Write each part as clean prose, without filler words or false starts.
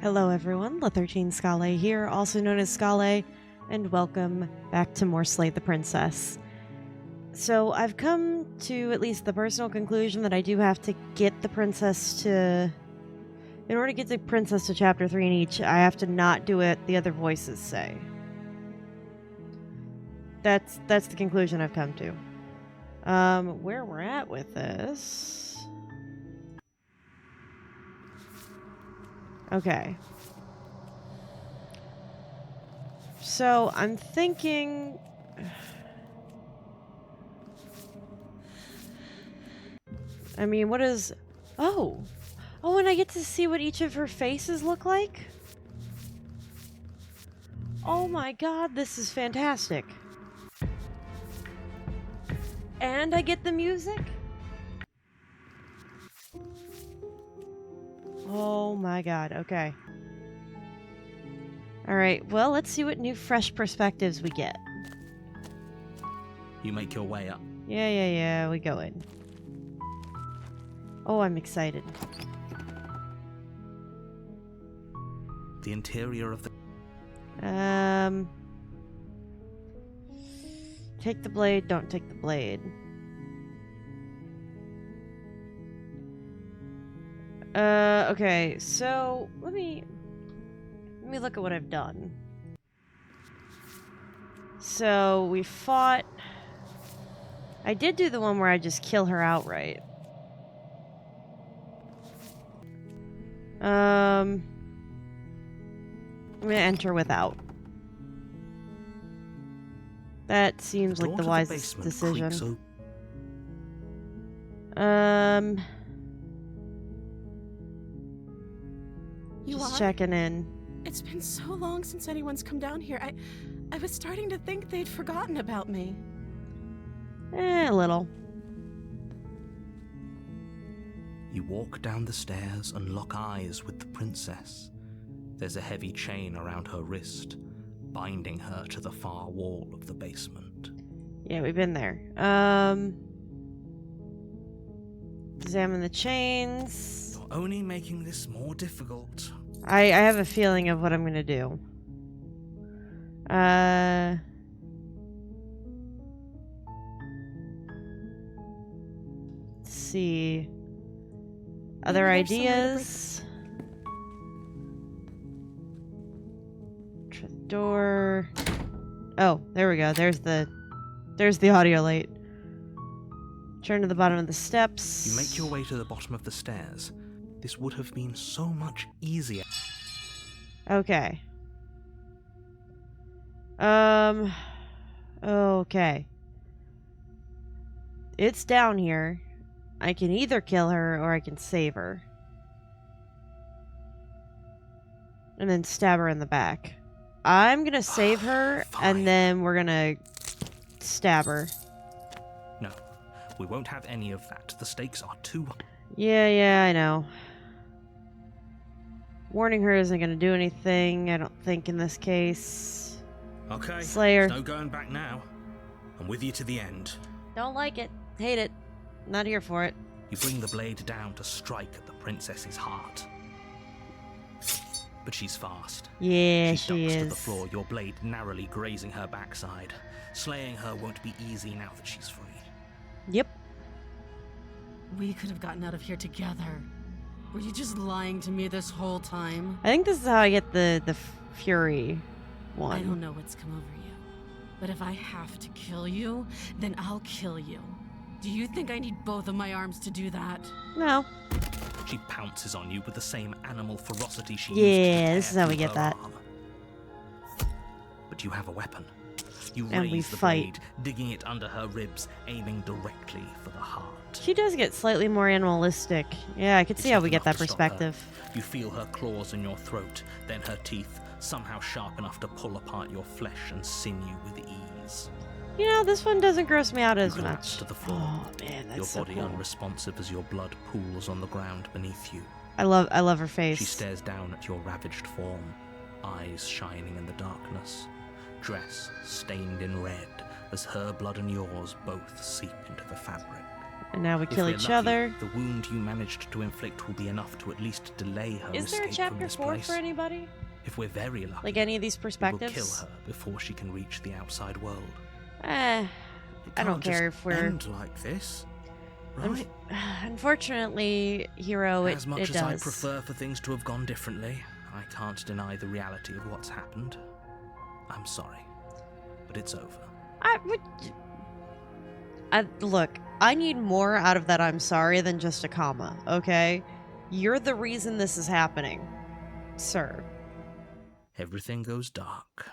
Hello everyone, La13 Scale here, also known as Scale, and welcome back to more Slay the Princess. So I've come to at least the personal conclusion that I do have to get the princess to... In order to get the princess to chapter 3 in each, I have to not do what the other voices say. That's the conclusion I've come to. Where we're at with this... Okay. So, I'm thinking... I mean, what is... Oh! Oh, and I get to see what each of her faces look like? Oh my god, this is fantastic. And I get the music? Oh my god, okay. Alright, well, let's see what new fresh perspectives we get. You make your way up. Yeah, we go in. Oh, I'm excited. The interior of the... Take the blade, don't take the blade. Okay, so let me look at what I've done. So we fought... I did do the one where I just kill her outright. I'm gonna enter without. That seems like the wisest decision. Just checking in. It's been so long since anyone's come down here. I was starting to think they'd forgotten about me. A little. You walk down the stairs and lock eyes with the princess. There's a heavy chain around her wrist, binding her to the far wall of the basement. Yeah, we've been there. Examine the chains. You're only making this more difficult. I have a feeling of what I'm gonna do. Let's see. Other ideas? Door. Oh, there we go. There's the audio light. Turn to the bottom of the steps. You make your way to the bottom of the stairs. This would have been so much easier. Okay. Okay. It's down here. I can either kill her or I can save her. And then stab her in the back. I'm gonna save her, and then we're gonna stab her. No, we won't have any of that. The stakes are too high. Yeah, I know. Warning her isn't gonna do anything, I don't think, in this case. Okay, Slayer. No going back now. I'm with you to the end. Don't like it. Hate it. Not here for it. You bring the blade down to strike at the princess's heart. But she's fast. Yeah, she is. To the floor, your blade narrowly grazing her backside. Slaying her won't be easy now that she's free. Yep. We could have gotten out of here together. Were you just lying to me this whole time? I think this is how I get the Fury one. I don't know what's come over you. But if I have to kill you, then I'll kill you. Do you think I need both of my arms to do that? No. She pounces on you with the same animal ferocity she used Yeah, this is how we get that. Arm. But you have a weapon. You and raise the fight. blade, digging it under her ribs, aiming directly for the heart. She does get slightly more animalistic. Yeah, I could see how we get that perspective. You feel her claws in your throat, then her teeth, somehow sharp enough to pull apart your flesh and sinew with ease. You know, this one doesn't gross me out as You much. to the floor, Oh man, that's your so body cool. unresponsive as your blood pools on the ground beneath you. I love her face. She stares down at your ravaged form, eyes shining in the darkness, dress stained in red as her blood and yours both seep into the fabric. And now we If kill we're each lucky, other. the wound you managed to inflict will be enough to at least delay her Is there a escape from chapter this 4 place. for anybody? If we're very lucky, Like any of these we will perspectives? kill her before she can reach the outside world. Eh, It I don't can't care just if we're... end like this, right? Unfortunately, Hero, As much it as I does. prefer for things to have gone differently, I can't deny the reality of what's happened. I'm sorry, but it's over. Look, I need more out of that I'm sorry than just a comma, okay? You're the reason this is happening, sir. Everything goes dark,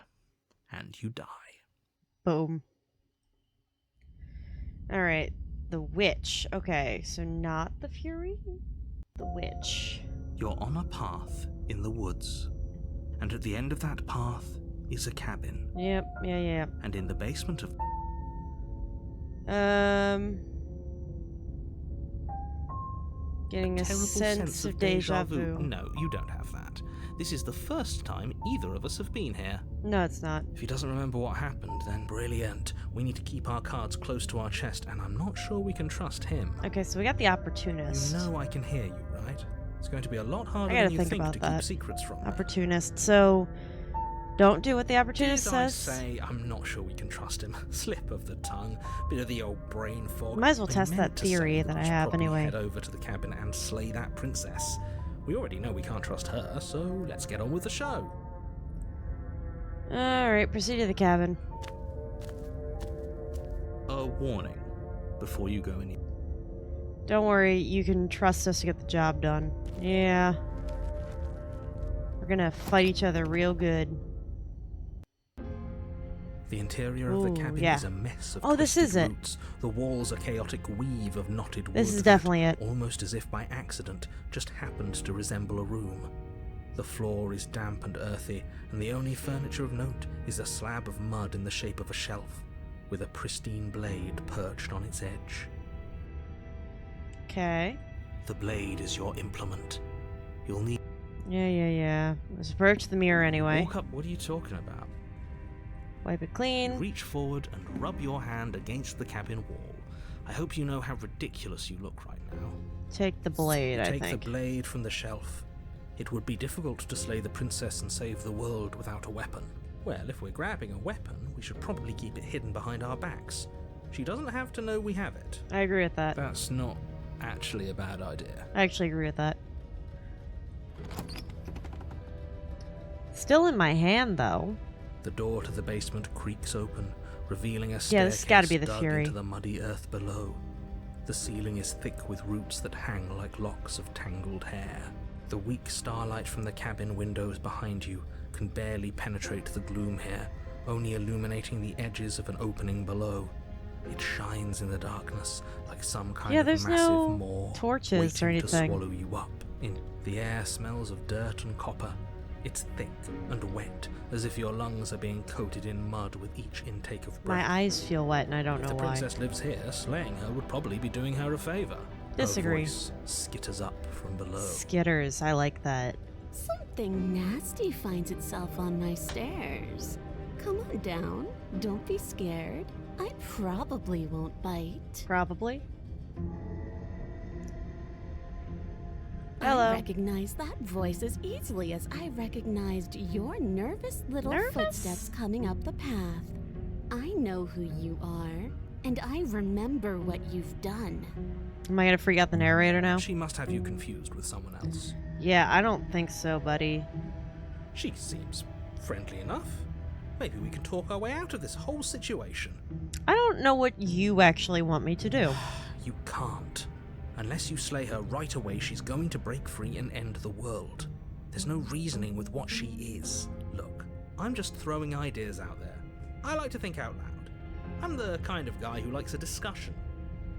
and you die. Boom. Alright, the witch. Okay, so not the Fury? The witch. You're on a path in the woods, and at the end of that path is a cabin. Yep, yeah. And in the basement of... Getting a terrible sense of deja vu. No, you don't have that. This is the first time either of us have been here. No, it's not. If he doesn't remember what happened, then brilliant. We need to keep our cards close to our chest, and I'm not sure we can trust him. Okay, so we got the opportunist. You know I can hear you, right? It's going to be a lot harder I gotta than you think think about to that. keep secrets from her. Opportunist. So, don't do what the opportunist Did I says. say I'm not sure we can trust him? Slip of the tongue, bit of the old brain fog. Might as well They test meant that to say theory that we I should have probably anyway. Head over to the cabin and slay that princess. We already know we can't trust her, so let's get on with the show. Alright, proceed to the cabin. A warning before you go any. Don't worry, you can trust us to get the job done. Yeah. We're gonna fight each other real good. The interior of Ooh, the cabin yeah. is a mess of Oh, this twisted is it. roots. The walls a chaotic weave of knotted wood. This is that, definitely it. almost as if by accident, just happened to resemble a room. The floor is damp and earthy, and the only furniture of note is a slab of mud in the shape of a shelf, with a pristine blade perched on its edge. Okay. The blade is your implement. You'll need... Yeah. Let's approach the mirror anyway. Walk up... What are you talking about? Wipe it clean. Reach forward and rub your hand against the cabin wall. I hope you know how ridiculous you look right now. Take the blade, I Take think. the blade from the shelf. It would be difficult to slay the princess and save the world without a weapon. Well, if we're grabbing a weapon, we should probably keep it hidden behind our backs. She doesn't have to know we have it. I agree with that. That's not actually a bad idea. I actually agree with that. Still in my hand, though. The door to the basement creaks open, revealing a Yeah, staircase this has gotta be the dug Fury. into the muddy earth below. The ceiling is thick with roots that hang like locks of tangled hair. The weak starlight from the cabin windows behind you can barely penetrate the gloom here, only illuminating the edges of an opening below. It shines in the darkness like some kind Yeah, of there's massive no maw torches or waiting to anything. swallow you up. In the air smells of dirt and copper. It's thick and wet, as if your lungs are being coated in mud with each intake of breath. My eyes feel wet and I don't If know the why. princess lives here, slaying her would probably be doing her a favor. Disagree. Her voice skitters up from below. Skitters, I like that. Something nasty finds itself on my stairs. Come on down. Don't be scared. I probably won't bite. Probably. Hello. I recognize that voice as easily as I recognized your nervous little Nervous? footsteps coming up the path. I know who you are, and I remember what you've done. Am I gonna freak out the narrator now? She must have you confused with someone else. Yeah, I don't think so, buddy. She seems friendly enough. Maybe we can talk our way out of this whole situation. I don't know what you actually want me to do. You can't. Unless you slay her right away, she's going to break free and end the world. There's no reasoning with what she is. Look, I'm just throwing ideas out there. I like to think out loud. I'm the kind of guy who likes a discussion.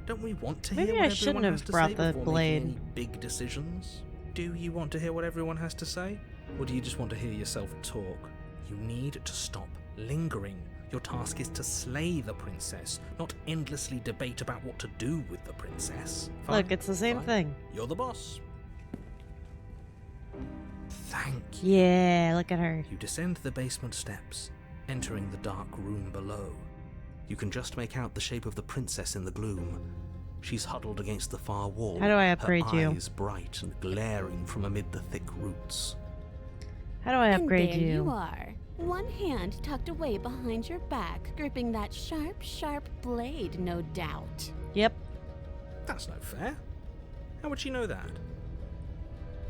Don't we want to Maybe hear I what everyone shouldn't has have to brought say the before blade. making any big decisions? Do you want to hear what everyone has to say? Or do you just want to hear yourself talk? You need to stop lingering. Your task is to slay the princess, not endlessly debate about what to do with the princess. Fine? Look, it's the same Fine. thing. You're the boss. Thank you. Yeah, look at her. You descend the basement steps, entering the dark room below. You can just make out the shape of the princess in the gloom. She's huddled against the far wall. How do I upgrade her you? eyes bright and glaring from amid the thick roots. How do I upgrade and there you? you are. One hand tucked away behind your back, gripping that sharp, sharp blade, no doubt. Yep. That's no fair. How would she know that?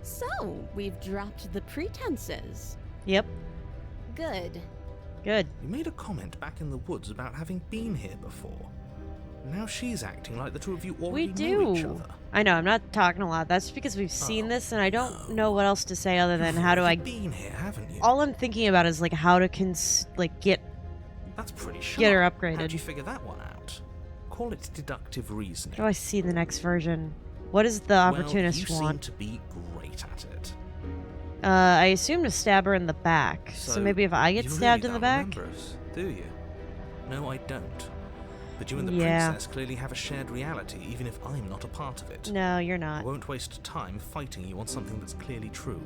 So, we've dropped the pretenses. Yep. Good. Good. You made a comment back in the woods about having been here before. Now she's acting like the two of you already We knew each do. other. I know, I'm not talking a lot. That's because we've seen this, and I don't know what else to say other than how do I... You've been here, haven't you? All I'm thinking about is, like, how to, get That's pretty sharp. get her upgraded. How'd you figure that one out? Call it deductive reasoning. How do I see the next version? What does the opportunist well, you want? seem to be great at it. I assume to stab her in the back. So maybe if I get you stabbed really in the don't back? remember us, do you? No, I don't. But you and the Yeah. princess clearly have a shared reality, even if I'm not a part of it. No, you're I not. won't waste time fighting you on something that's clearly true.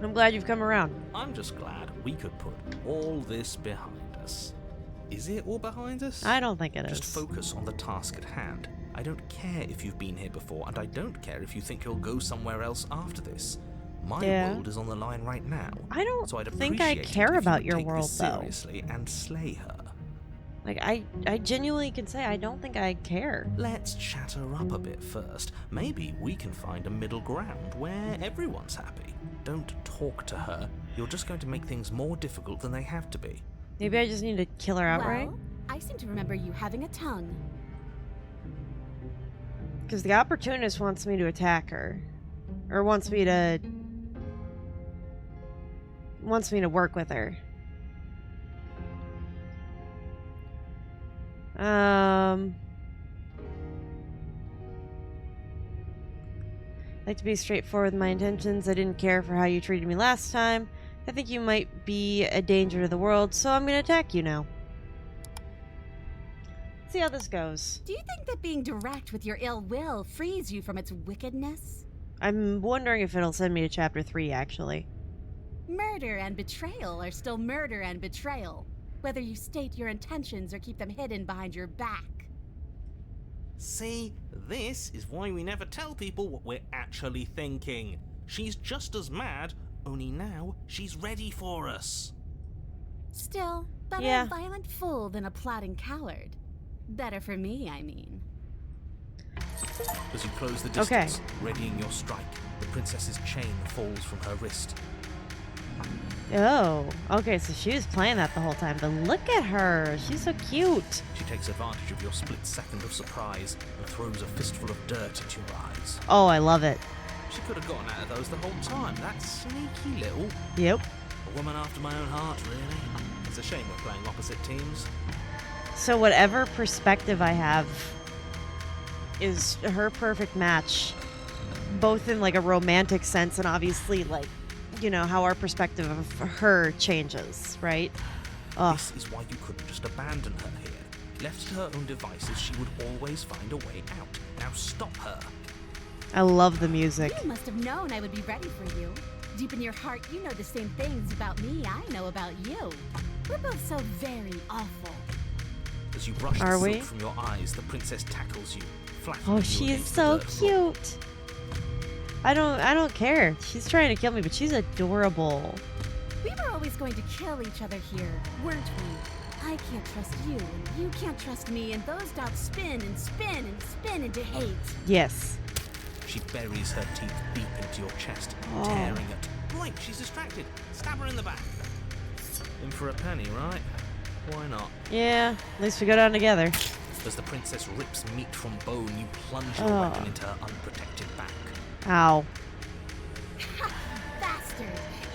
I'm glad you've come around. I'm just glad we could put all this behind us. Is it all behind us? I don't think it is. Just focus on the task at hand. I don't care if you've been here before, and I don't care if you think you'll go somewhere else after this. My Yeah. world is on the line right now. I don't So I'd think I appreciate it care if about you your would take world, this though. seriously and slay her. Like, I genuinely can say I don't think I care. Let's chat her up a bit first. Maybe we can find a middle ground where everyone's happy. Don't talk to her. You're just going to make things more difficult than they have to be. Maybe I just need to kill her outright? Well, I seem to remember you having a tongue. Because the opportunist wants me to attack her. Or wants me to work with her. I'd like to be straightforward with my intentions. I didn't care for how you treated me last time. I think you might be a danger to the world, so I'm gonna attack you now. See how this goes. Do you think that being direct with your ill will frees you from its wickedness? I'm wondering if it'll send me to chapter 3, actually. Murder and betrayal are still murder and betrayal, whether you state your intentions or keep them hidden behind your back. See, this is why we never tell people what we're actually thinking. She's just as mad, only now she's ready for us. Still, better Yeah. a violent fool than a plotting coward. Better for me, I mean. As you close the distance, readying your strike, the princess's chain falls from her wrist. Oh, okay, so she was playing that the whole time, but look at her. She's so cute. She takes advantage of your split second of surprise and throws a fistful of dirt into your eyes. Oh, I love it. She could have gotten out of those the whole time. That sneaky little... Yep. A woman after my own heart, really. It's a shame we're playing opposite teams. So whatever perspective I have is her perfect match, both in like a romantic sense and obviously like, you know, how our perspective of her changes, right? Oh, This is why you couldn't just abandon her here. Left to her own devices, she would always find a way out. Now stop her. I love the music. You must have known I would be ready for you. Deep in your heart, you know the same things about me I know about you. We're both so very awful. As you brush Are the we? silk from your eyes, the princess tackles you, flattening Oh, you she is against so the dirt floor. cute. I don't care. She's trying to kill me, but she's adorable. We were always going to kill each other here, weren't we? I can't trust you, and you can't trust me, and those doubts spin and spin and spin into hate. Yes. She buries her teeth deep into your chest, Oh. tearing it. Right, she's distracted. Stab her in the back. In for a penny, right? Why not? Yeah, at least we go down together. As the princess rips meat from bone, you plunge your Oh. weapon into her unprotected back. Ow. Bastard!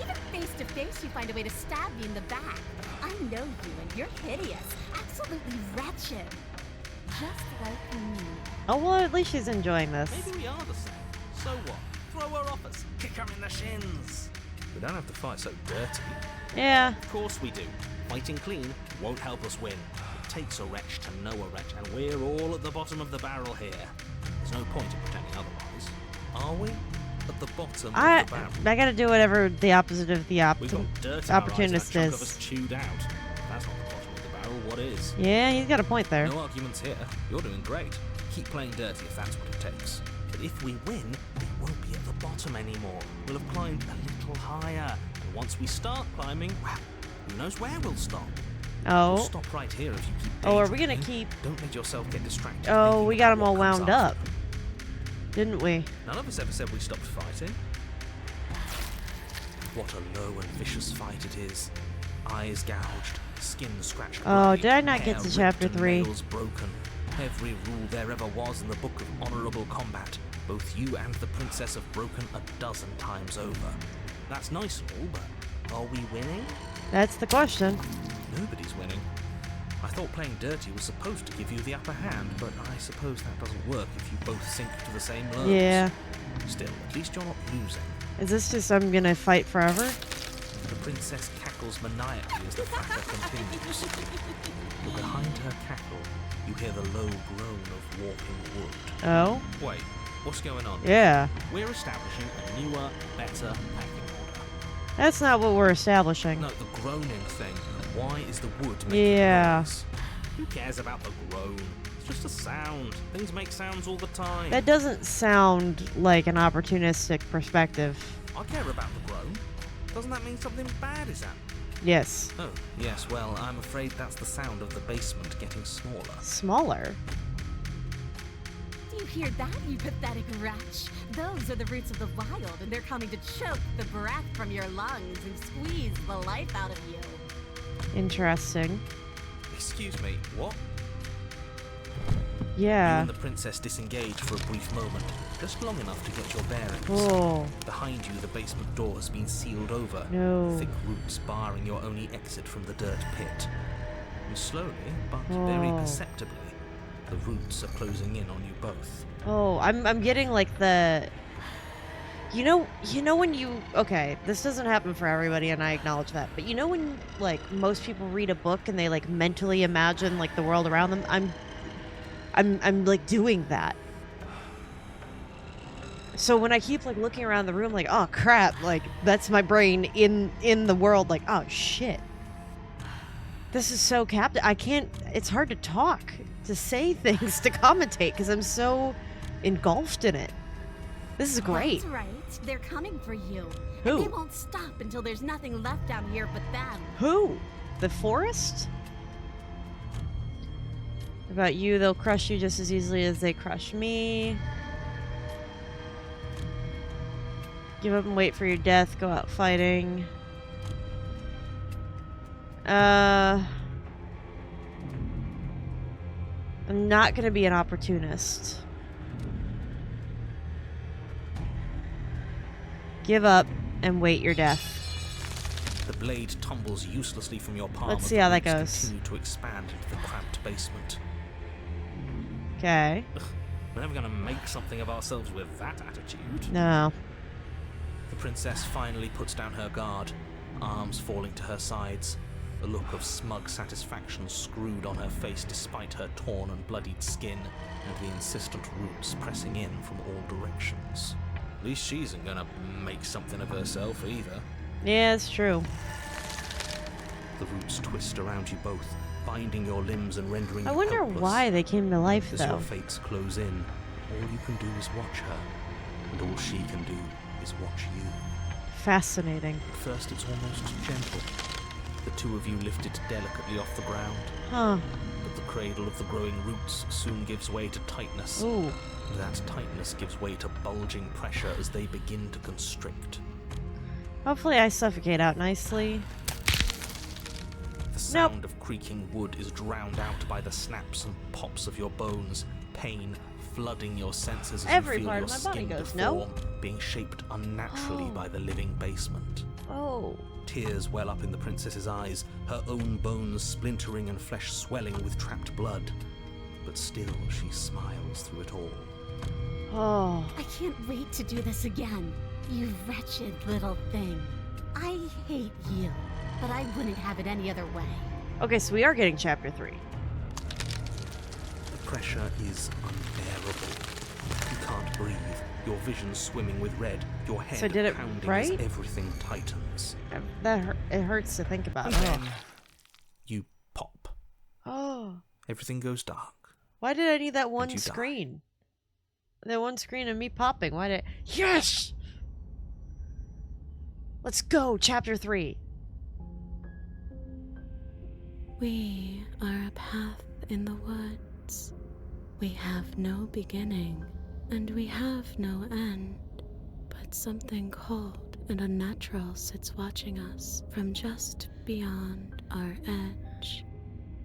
Even face to face, you find a way to stab me in the back. I know you, and you're hideous, absolutely wretched. Just like me. Oh, well, at least she's enjoying this. Maybe we are the same. So what? Throw her off us. Kick her in the shins. We don't have to fight so dirty. Yeah. Of course we do. Fighting clean won't help us win. It takes a wretch to know a wretch, and we're all at the bottom of the barrel here. There's no point in pretending otherwise. Are we? At the bottom of the barrel. I gotta do whatever the opposite of the We've got dirt in our eyes and a opportunist chunk of is. us chewed out. If that's not the bottom of the barrel, what is? Yeah, he's got a point there. No arguments here. You're doing great. keep playing dirty if that's what it takes. But if we win, we won't be at the bottom anymore. We'll have climbed a little higher. And once we start climbing, well, who knows where we'll stop. We'll Oh. stop right here if you keep Oh, are we gonna daydreaming. keep... Don't let yourself get distracted. Oh, thinking we got about them all what comes wound up. after. Didn't we? None of us ever said we stopped fighting. What a low and vicious fight it is. Eyes gouged, skin scratched. Oh, bloody, did I not get hair to ripped chapter and 3? nails broken. Every rule there ever was in the Book of Honourable Combat. Both you and the princess have broken a dozen times over. That's nice and all, but are we winning? That's the question. Nobody's winning. I thought playing dirty was supposed to give you the upper hand, but I suppose that doesn't work if you both sink to the same lows. Yeah. Still, at least you're not losing. Is this just I'm gonna fight forever? The princess cackles maniacally as the fracas continues. But behind her cackle, you hear the low groan of walking wood. Oh? Wait, what's going on? Yeah. We're establishing a newer, better packing order. That's not what we're establishing. No, the groaning thing. Why is the wood making Yeah. noise? Who cares about the groan? It's just a sound. Things make sounds all the time. That doesn't sound like an opportunistic perspective. I care about the groan. Doesn't that mean something bad is happening? Yes. Oh, yes, well, I'm afraid that's the sound of the basement getting smaller. Smaller? Do you hear that, you pathetic wretch? Those are the roots of the wild, and they're coming to choke the breath from your lungs and squeeze the life out of you. Interesting. Excuse me, what? You Yeah. and the princess disengage for a brief moment, just long enough to get your bearings. Oh. Behind you, the basement door has been sealed over, No. thick roots barring your only exit from the dirt pit. And slowly, but very Oh. perceptibly, the roots are closing in on you both. Oh, I'm getting like the... You know when you... Okay, this doesn't happen for everybody, and I acknowledge that. But you know when, like, most people read a book and they, like, mentally imagine, like, the world around them? I'm like, doing that. So when I keep, like, looking around the room, like, oh, crap, like, that's my brain in the world, like, oh, shit. This is so I can't... It's hard to talk, to say things, to commentate, because I'm so engulfed in it. This is great. That's right. They're coming for you. Who? And they won't stop until there's nothing left down here but them. Who? The forest? About you, they'll crush you just as easily as they crush me. Give up and wait for your death. Go out fighting. I'm not gonna be an opportunist. Give up and wait your death. The blade tumbles uselessly from your palm. Let's as see the how that roots goes. Continue to expand into the cramped basement. Okay. We're never going to make something of ourselves with that attitude. No. The princess finally puts down her guard, arms falling to her sides, a look of smug satisfaction screwed on her face despite her torn and bloodied skin and the insistent roots pressing in from all directions. At least she isn't going to make something of herself either. Yeah, it's true. The roots twist around you both, binding your limbs and rendering I you wonder helpless. why they came to life, As though. your fates close in, all you can do is watch her, and all she can do is watch you. Fascinating. At first it's almost gentle. The two of you lifted delicately off the ground, Huh. but the cradle of the growing roots soon gives way to tightness. Ooh. And that tightness gives way to bulging pressure as they begin to constrict. Hopefully I suffocate out nicely. The sound of creaking wood is drowned out by the snaps and pops of your bones, pain flooding your senses as Every you feel part your of my body skin goes, deform, being shaped unnaturally Oh. by the living basement. Oh. Tears well up in the princess's eyes, her own bones splintering and flesh swelling with trapped blood. But still she smiles through it all. Oh. I can't wait to do this again. You wretched little thing. I hate you, but I wouldn't have it any other way. Okay, so we are getting chapter 3. The pressure is unbearable. You can't breathe, your vision swimming with red, your head So did it pounding right? as everything tightens. It hurts to think about. And then you pop. Oh. Everything goes dark. Why did I need that one you die. screen? That one screen of me popping. Why did... Yes! Let's go, chapter 3. We are a path in the woods. We have no beginning, and we have no end. But something cold and unnatural sits watching us from just beyond our edge.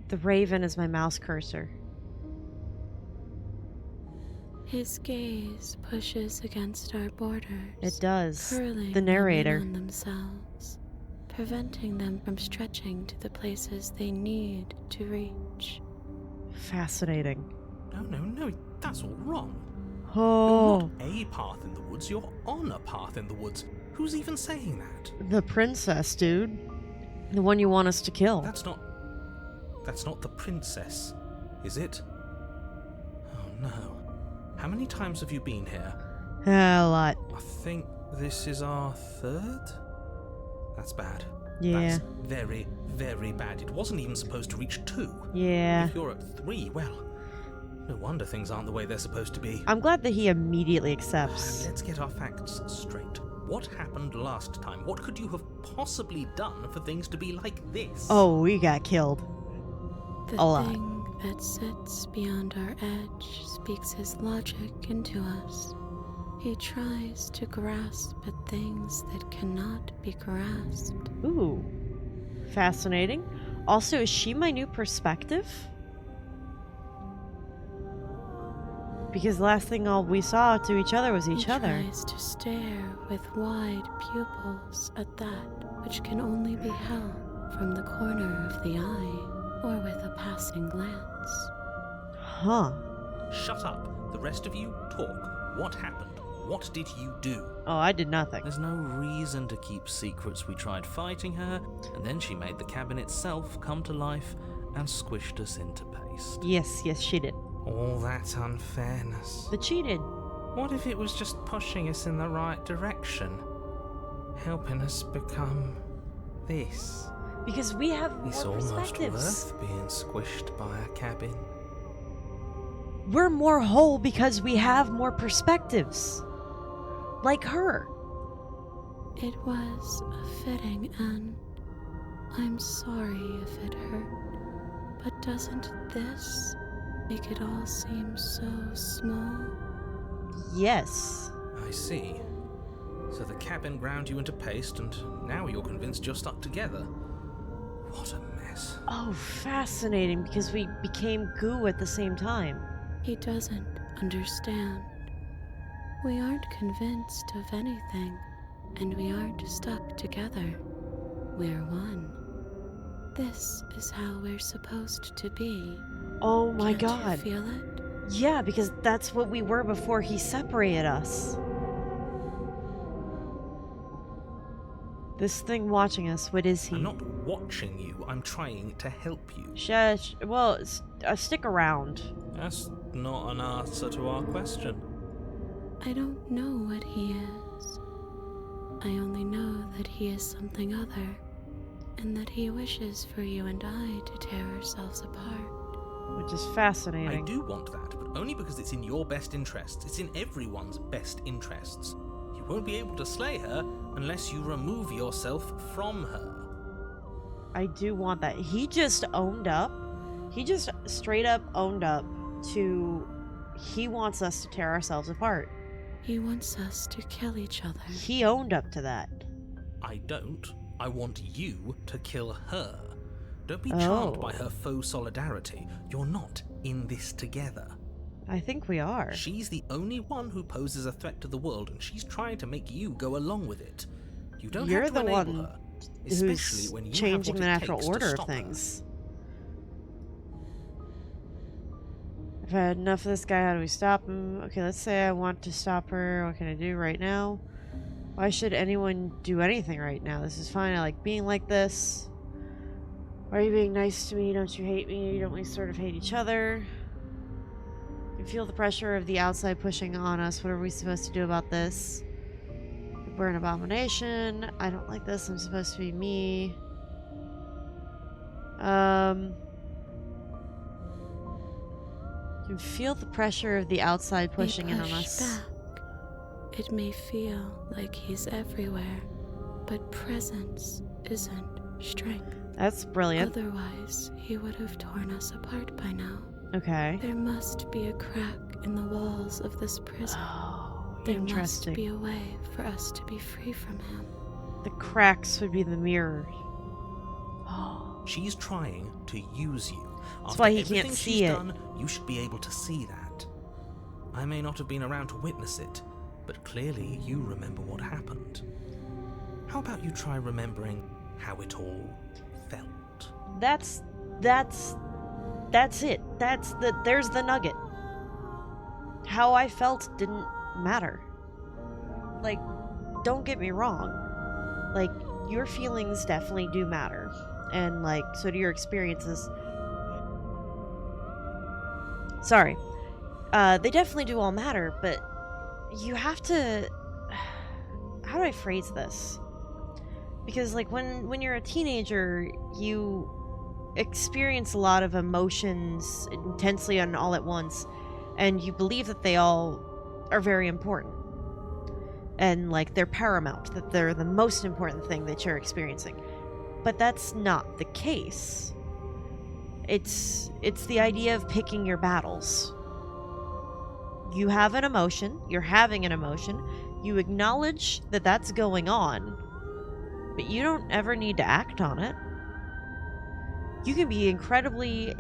The raven is my mouse cursor. His gaze pushes against our borders. It does. Curling The narrator. them in on themselves, preventing them from stretching to the places they need to reach. Fascinating. No, that's all wrong. Oh, You're not a path in the woods, you're on a path in the woods. Who's even saying that? the princess, dude. The one you want us to kill. That's not the princess, is it? Oh no. How many times have you been here? A lot. I think this is our third? That's bad. Yeah. That's very, very bad. It wasn't even supposed to reach 2. Yeah. If you're at 3, well, no wonder things aren't the way they're supposed to be. I'm glad that he immediately accepts. Let's get our facts straight. What happened last time? What could you have possibly done for things to be like this? Oh, we got killed. The A lot. thing that sits beyond our edge speaks his logic into us. He tries to grasp at things that cannot be grasped. Ooh. Fascinating. Also, is she my new perspective? Because the last thing all we saw to each other was each He other. tries to stare with wide pupils at that which can only be held from the corner of the eye or with a passing glance. Huh. Shut up. The rest of you, talk. What happened? What did you do? Oh, I did nothing. There's no reason to keep secrets. We tried fighting her, and then she made the cabin itself come to life and squished us into paste. Yes, she did. All that unfairness. But she did. What if it was just pushing us in the right direction? Helping us become this? Because we have It's more almost perspectives. worth being squished by a cabin. We're more whole because we have more perspectives. Like her. It was a fitting end. I'm sorry if it hurt, but doesn't this make it all seem so small? Yes. I see. So the cabin ground you into paste, and now you're convinced you're stuck together. What a mess. Oh, fascinating, because we became goo at the same time. He doesn't understand. We aren't convinced of anything, and we aren't stuck together. We're one. This is how we're supposed to be. Oh my Can't god. you feel it? Yeah, because that's what we were before he separated us. This thing watching us, what is he? I'm not watching you, I'm trying to help you. Shush. Well, stick around. That's not an answer to our question. I don't know what he is. I only know that he is something other, and that he wishes for you and I to tear ourselves apart. Which is I fascinating. do want that, but only because it's in your best interests. It's in everyone's best interests. You won't be able to slay her unless you remove yourself from her. I do want that. He just owned up. He just straight up owned up to he wants us to tear ourselves apart. He wants us to kill each other. He owned up to that. I don't. I want you to kill her. Don't be charmed Oh. by her faux solidarity. You're not in this together. I think we are. She's the only one who poses a threat to the world, and she's trying to make you go along with it. You don't You're have to the enable one her, especially who's when you changing have the what it natural takes to order of stop her. things. I've had enough of this guy. How do we stop him? Okay, let's say I want to stop her. What can I do right now? Why should anyone do anything right now? This is fine. I like being like this. Why are you being nice to me? Don't you hate me? Don't we sort of hate each other? You feel the pressure of the outside pushing on us. What are we supposed to do about this? We're an abomination. I don't like this. I'm supposed to be me. You feel the pressure of the outside pushing we in on push us. back. It may feel like he's everywhere, but presence isn't strength. That's brilliant. Otherwise, he would have torn us apart by now. Okay. There must be a crack in the walls of this prison. Oh, There must interesting. be a way for us to be free from him. The cracks would be the mirrors. Oh. She's trying to use you. That's After why he everything can't she's see it. done, you should be able to see that. I may not have been around to witness it, but clearly you remember what happened. How about you try remembering how it all felt? That's it. There's the nugget. How I felt didn't matter. Like, don't get me wrong. Like, your feelings definitely do matter. And, like, so do your experiences. Sorry. They definitely do all matter, but you have to... How do I phrase this? Because, like, when you're a teenager, you experience a lot of emotions intensely and all at once, and you believe that they all are very important. And, like, they're paramount, that they're the most important thing that you're experiencing. But that's not the case. It's the idea of picking your battles. You have an emotion, you're having an emotion, you acknowledge that that's going on, but you don't ever need to act on it. You can be incredibly,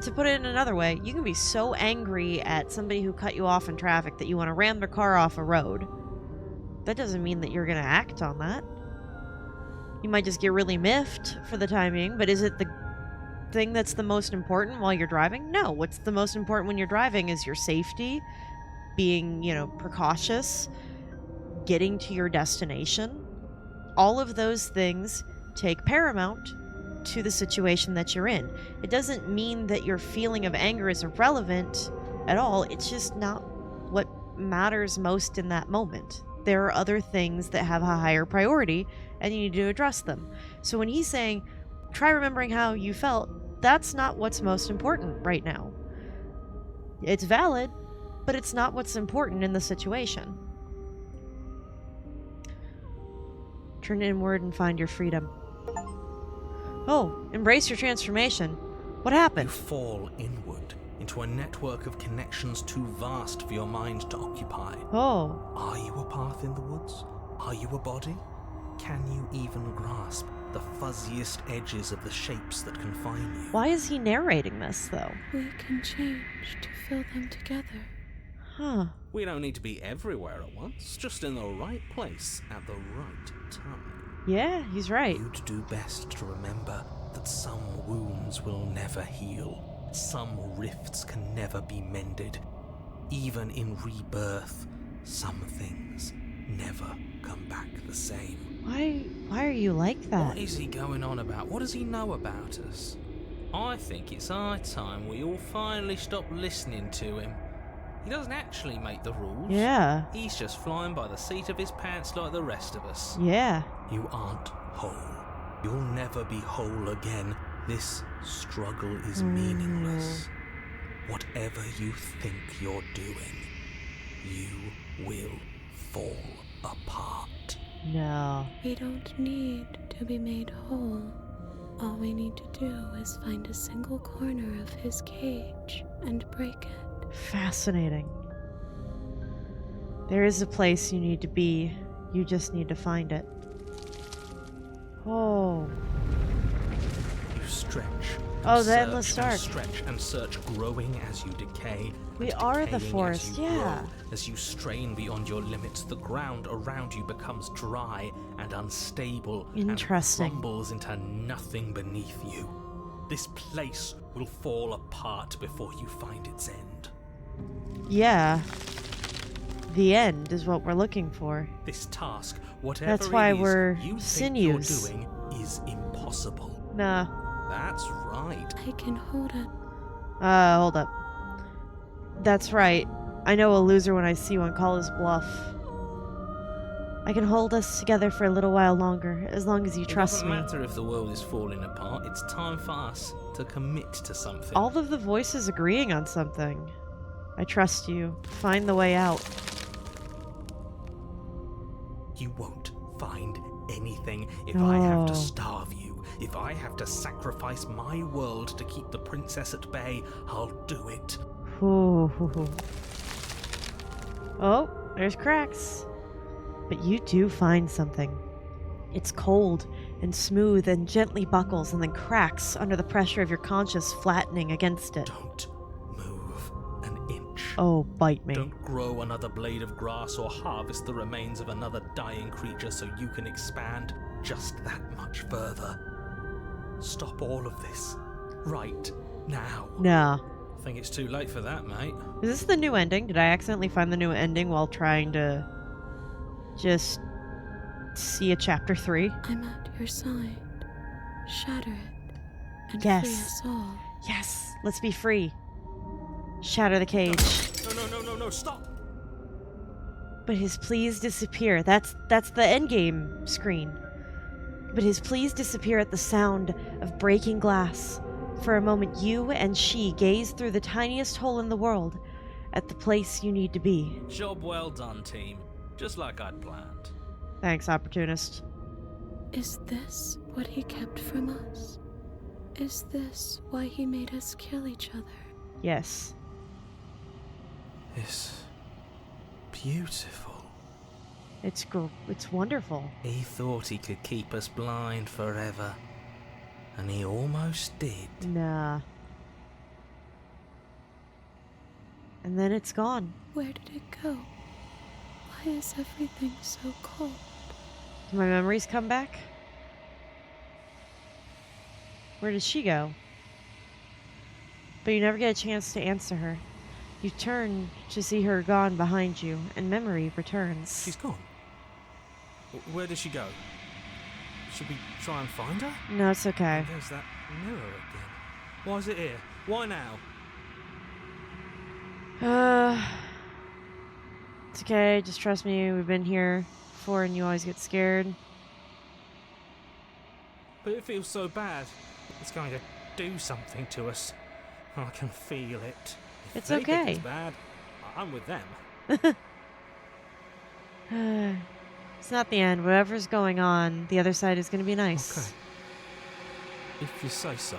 to put it in another way, you can be so angry at somebody who cut you off in traffic that you want to ram their car off a road. That doesn't mean that you're going to act on that. You might just get really miffed for the time being, but is it the thing that's the most important while you're driving? No. What's the most important when you're driving is your safety, being, precautious, getting to your destination. All of those things take paramount to the situation that you're in. It doesn't mean that your feeling of anger is irrelevant at all. It's just not what matters most in that moment. There are other things that have a higher priority, and you need to address them. So when he's saying, try remembering how you felt, that's not what's most important right now. It's valid, but it's not what's important in the situation. Turn inward and find your freedom. Oh, embrace your transformation. What You happened? fall inward into a network of connections too vast for your mind to occupy. Oh, Are you a path in the woods? Are you a body? Can you even grasp the fuzziest edges of the shapes that confine you? why is he narrating this, though? We can change to fill them together. Huh. We don't need to be everywhere at once, just in the right place at the right time. Yeah, he's right. You'd do best to remember that some wounds will never heal. Some rifts can never be mended. Even in rebirth, some things never come back the same. Why are you like that? What is he going on about? What does he know about us? I think it's high time we all finally stop listening to him. He doesn't actually make the rules. Yeah. He's just flying by the seat of his pants like the rest of us. Yeah. You aren't whole. You'll never be whole again. This struggle is meaningless. Whatever you think you're doing, you will fall apart. No. We don't need to be made whole. All we need to do is find a single corner of his cage and break it. Fascinating. There is a place you need to be. You just need to find it. Oh. You stretch. and Oh, the search endless and dark. Stretch and search, growing as you decay. We and are the decaying forest, as you yeah. grow. As you strain beyond your limits, the ground around you becomes dry and unstable. Interesting. And crumbles into nothing beneath you. This place will fall apart before you find its end. Yeah. The end is what we're looking for. This task, whatever That's why it is we're you sinews. think you're doing, is impossible. Nah. That's right. I can hold it. Hold up. That's right. I know a loser when I see one. Call his bluff. I can hold us together for a little while longer, as long as you trust It me. doesn't matter if the world is falling apart. It's time for us to commit to something. All of the voices agreeing on something. I trust you. Find the way out. You won't find anything if I have to Oh. starve you. If I have to sacrifice my world to keep the princess at bay, I'll do it. Ooh. Oh, there's cracks. But you do find something. It's cold and smooth and gently buckles and then cracks under the pressure of your conscience flattening against it. Don't move an inch. Oh, bite me. Don't grow another blade of grass or harvest the remains of another dying creature so you can expand just that much further. Stop all of this. Right now. Nah. I think it's too late for that, mate. Is this the new ending? Did I accidentally find the new ending while trying to just see a chapter 3? I'm at your side. Shatter it and Yes. free us all. Yes, let's be free. Shatter the cage. No, stop! But his pleas disappear. That's the endgame screen. But his pleas disappear at the sound of breaking glass. For a moment, you and she gaze through the tiniest hole in the world at the place you need to be. Job well done, team. Just like I'd planned. Thanks, opportunist. Is this what he kept from us? Is this why he made us kill each other? Yes. It's beautiful. It's wonderful. He thought he could keep us blind forever. And he almost did. Nah. And then it's gone. Where did it go? Why is everything so cold? Do my memories come back? Where did she go? But you never get a chance to answer her. You turn to see her gone behind you, and memory returns. She's gone. Where did she go? Should we try and find her? No, it's okay. And there's that mirror again. Why is it here? Why now? It's okay, just trust me, we've been here before and you always get scared. But it feels so bad. It's going to do something to us. I can feel it. If It's they okay. think it's bad, I'm with them. It's not the end. Whatever's going on, the other side is going to be nice. Okay. If you say so.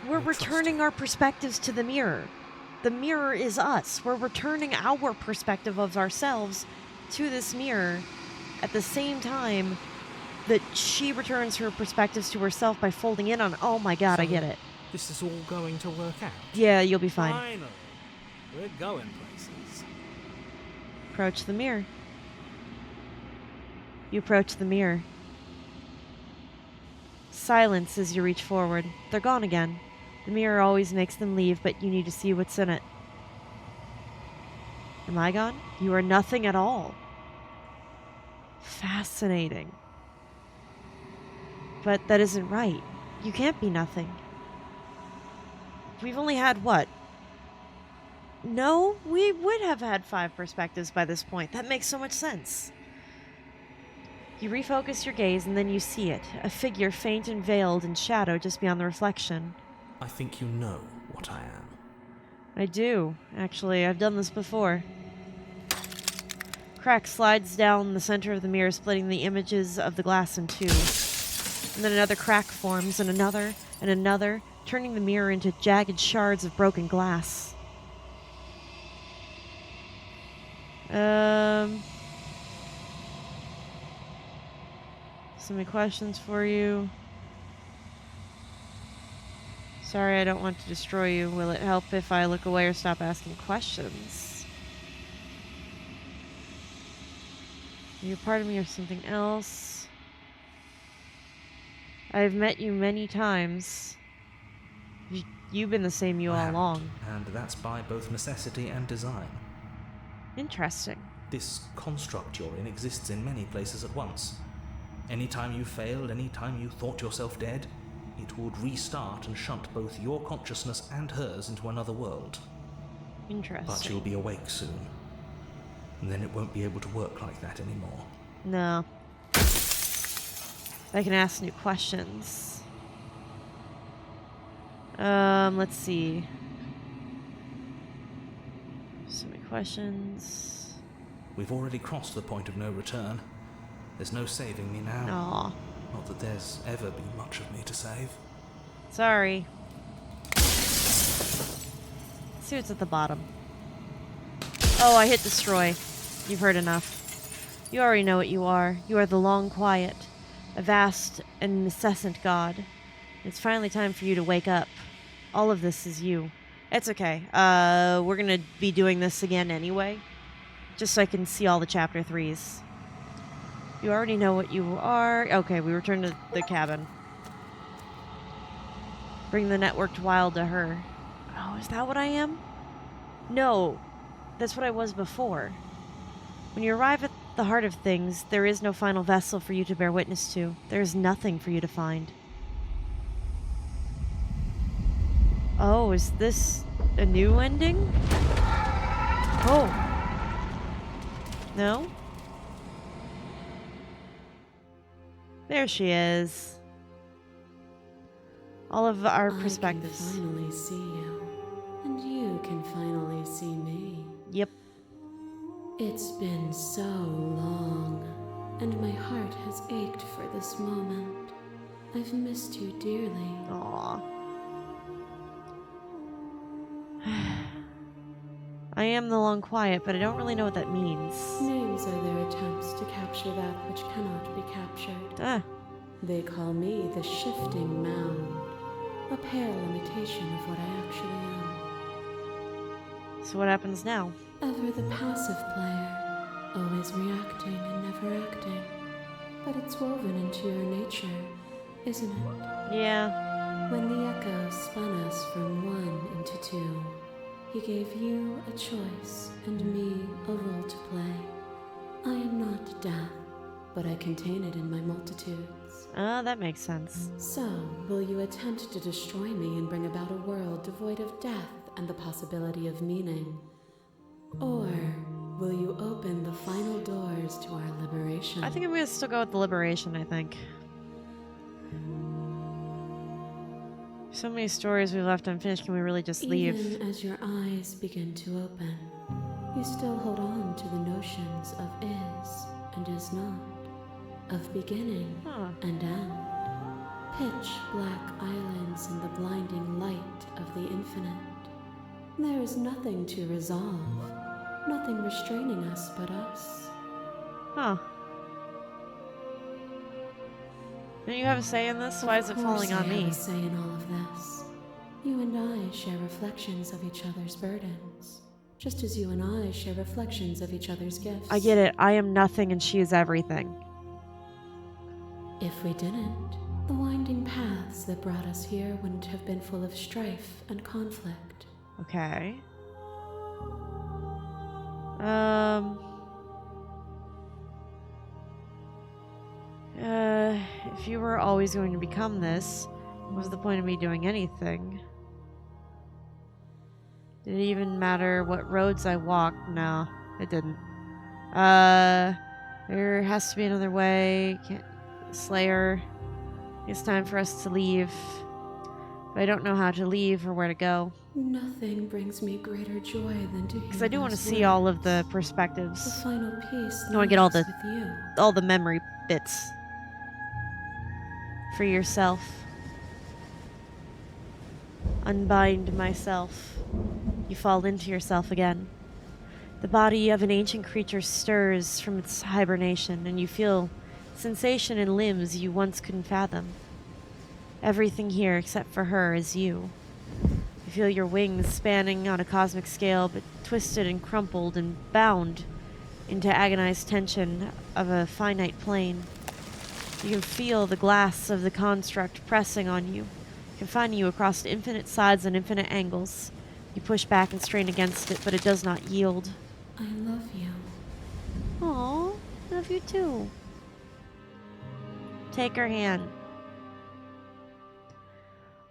We're I trust returning you. our perspectives to the mirror. The mirror is us. We're returning our perspective of ourselves to this mirror at the same time that she returns her perspectives to herself by folding in on. Oh my god, I So, get it. This is all going to work out. Yeah, you'll be fine. Finally. We're going places. Approach the mirror. You approach the mirror. Silence as you reach forward. They're gone again. The mirror always makes them leave, but you need to see what's in it. Am I gone? You are nothing at all. Fascinating. But that isn't right. You can't be nothing. We've only had what? No, we would have had 5 perspectives by this point. That makes so much sense. You refocus your gaze and then you see it, a figure faint and veiled in shadow just beyond the reflection. I think you know what I am. I do, actually. I've done this before. Crack slides down the center of the mirror, splitting the images of the glass in two. And then another crack forms, and another, turning the mirror into jagged shards of broken glass. So many questions for you. Sorry, I don't want to destroy you. Will it help if I look away or stop asking questions? Are you a part of me or something else? I've met you many times. You've been the same you all along. And that's by both necessity and design. Interesting. This construct you're in exists in many places at once. Anytime you failed, anytime you thought yourself dead, it would restart and shunt both your consciousness and hers into another world. Interesting. But you'll be awake soon. and then it won't be able to work like that anymore. No. I can ask new questions. Let's see. So many questions. We've already crossed the point of no return. There's no saving me now. Aw. Not that there's ever been much of me to save. Sorry. Let's see what's at the bottom. Oh, I hit destroy. You've heard enough. You already know what you are. You are the Long Quiet, a vast and incessant god. It's finally time for you to wake up. All of this is you. It's okay. We're gonna be doing this again anyway, just so I can see all the chapter 3s. You already know what you are. Okay, we return to the cabin. Bring the networked wild to her. Oh, is that what I am? No, that's what I was before. When you arrive at the heart of things, there is no final vessel for you to bear witness to. There is nothing for you to find. Oh, is this a new ending? Oh. No? There she is. All of our perspectives. I can finally see you, and you can finally see me. Yep. It's been so long, and my heart has ached for this moment. I've missed you dearly. Aww. I am the Long Quiet, but I don't really know what that means. Names are their attempts to capture that which cannot be captured. Ah. They call me the Shifting Mound, a pale imitation of what I actually am. So what happens now? Ever the passive player, always reacting and never acting. But it's woven into your nature, isn't it? Yeah. When the echo spun us from one into two, he gave you a choice and me a role to play. I am not death, but I contain it in my multitudes. Ah, that makes sense. So, will you attempt to destroy me and bring about a world devoid of death and the possibility of meaning? Or will you open the final doors to our liberation? I think I'm gonna still go with the liberation, I think. So many stories we left unfinished, can we really just leave? Even as your eyes begin to open, you still hold on to the notions of is and is not, of beginning and end, pitch black islands in the blinding light of the infinite. There is nothing to resolve, nothing restraining us but us. Huh. Don't you have a say in this? Why is it falling on I have me? a say in all of this. You and I share reflections of each other's burdens, just as you and I share reflections of each other's gifts. I get it. I am nothing and she is everything. If we didn't, the winding paths that brought us here wouldn't have been full of strife and conflict. Okay. If you were always going to become this, what was the point of me doing anything? Did it even matter what roads I walked? No, it didn't. There has to be another way. Slayer, it's time for us to leave. But I don't know how to leave or where to go. Nothing brings me greater joy than to hear Because I do want to those see all of words. the The perspectives. final piece I want to get all lies the with you. all the memory bits for yourself. Unbind myself. You fall into yourself again. The body of an ancient creature stirs from its hibernation, and you feel sensation in limbs you once couldn't fathom. Everything here except for her is you. You feel your wings spanning on a cosmic scale, but twisted and crumpled and bound into agonized tension of a finite plane. You can feel the glass of the construct pressing on you, confining you across infinite sides and infinite angles. You push back and strain against it, but it does not yield. I love you. Aw, I love you too. Take her hand.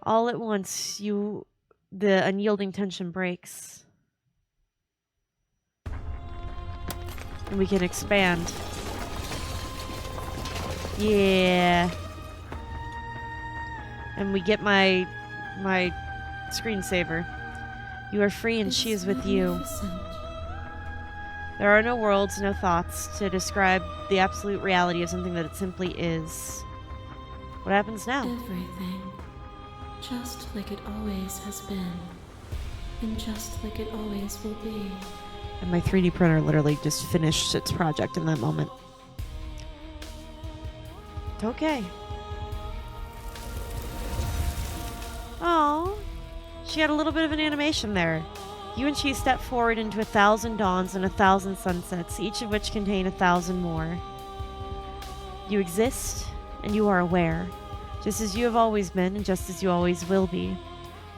All at once, the unyielding tension breaks. And we can expand. Yeah. And we get my screensaver. You are free and she is with you. Magnificent. There are no words, no thoughts to describe the absolute reality of something that it simply is. What happens now? Everything. Just like it always has been. And just like it always will be. And my 3D printer literally just finished its project in that moment. Okay. Oh, she had a little bit of an animation there. You and she step forward into 1,000 dawns and 1,000 sunsets, each of which contain 1,000 more. You exist, and you are aware, just as you have always been, and just as you always will be.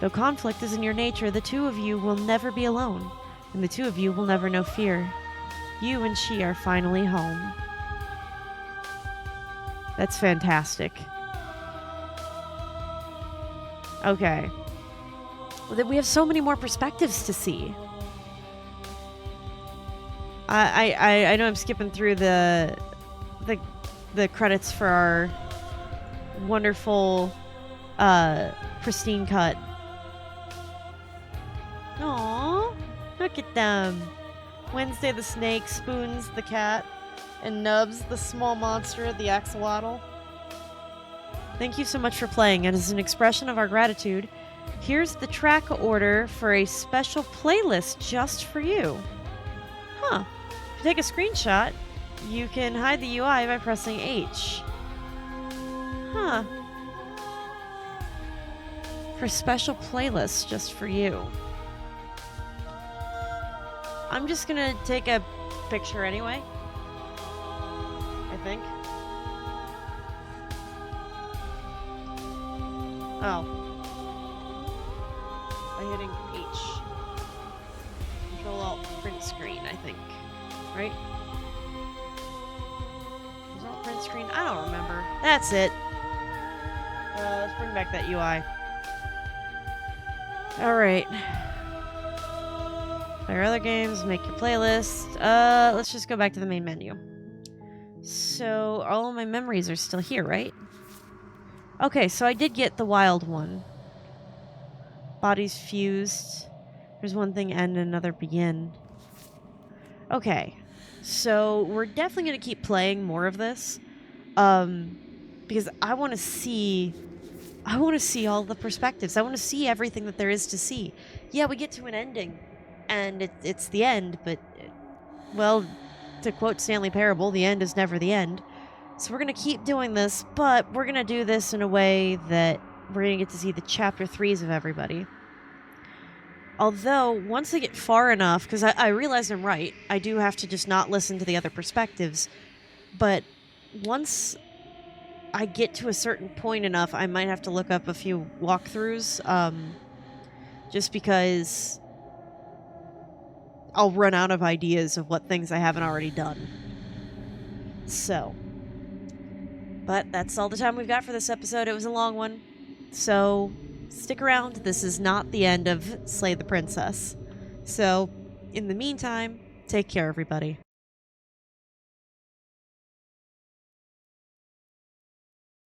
Though conflict is in your nature, the two of you will never be alone, and the two of you will never know fear. You and she are finally home. That's fantastic. Okay. Well, we have so many more perspectives to see. I know I'm skipping through the credits for our wonderful pristine cut. Aww, look at them. Wednesday the snake, Spoons the cat, and Nubs the small monster, the axolotl. Thank you so much for playing, and as an expression of our gratitude, here's the track order for a special playlist just for you. Huh. If you take a screenshot, you can hide the UI by pressing H. Huh. For special playlists just for you. I'm just gonna take a picture anyway. I think. Oh. By hitting H. Control Alt print screen, I think. Right? Was Alt print screen? I don't remember. That's it. Let's bring back that UI. Alright. Play your other games, make your playlist. Let's just go back to the main menu. So, all of my memories are still here, right? Okay, so I did get the wild one. Bodies fused. There's one thing end and another begin. Okay, so we're definitely going to keep playing more of this. Because I want to see all the perspectives. I want to see everything that there is to see. Yeah, we get to an ending, and it's the end, but, well, to quote Stanley Parable, the end is never the end. So we're going to keep doing this, but we're going to do this in a way that we're going to get to see the chapter 3s of everybody. Although, once I get far enough, because I realize I'm right, I do have to just not listen to the other perspectives, but once I get to a certain point enough, I might have to look up a few walkthroughs, just because I'll run out of ideas of what things I haven't already done. So, but that's all the time we've got for this episode. It was a long one, so stick around. This is not the end of Slay the Princess. So, in the meantime, take care, everybody.